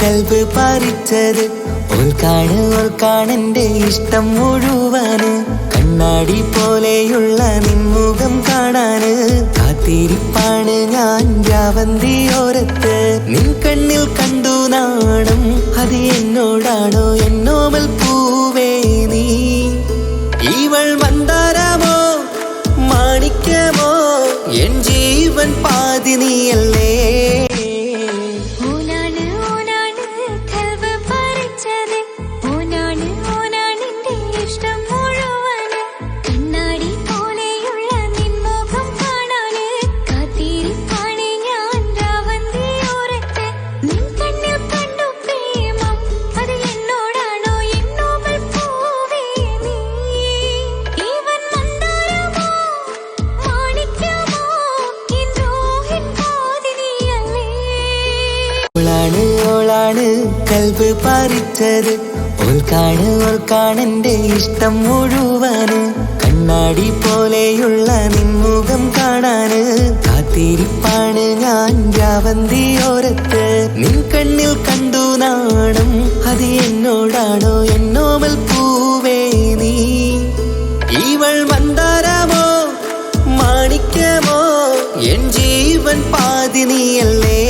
കൽബ് പറിച്ചത് ഓൾക്കാണെന്റെ ഇഷ്ടം മുഴുവന് കണ്ണാടി പോലെയുള്ള നിൻമുഖം കാണാന് കാത്തിരിപ്പാണ് ഞാൻ രാവന്തിയോരത്ത് നിൻ കണ്ണിൽ കണ്ടു നാണം അത് എന്നോടാണോ എന്നോമൽ പൂവേ നീ ഇവൾ മന്ദാരമോ മാണിക്യമോ എൻ ജീവൻ പാതി നീയല്ലേ ഓളാണ് കൽബ് പറിച്ചത് ഓൾക്കാണെന്റെ ഇഷ്ടം മുഴുവന് കണ്ണാടി പോലെയുള്ള നിൻമുഖം കാണാന് കാത്തിരിപ്പാണ് ഞാൻ രാവന്തിയോരത്ത് നിൻ കണ്ണിൽ കണ്ടു നാണം അത് എന്നോടാണോ എന്നോമൽ പൂവേ നീ ഇവൾ മന്ദാരമോ മാണിക്യമോ എൻ ജീവൻ പാതി നീയല്ലേ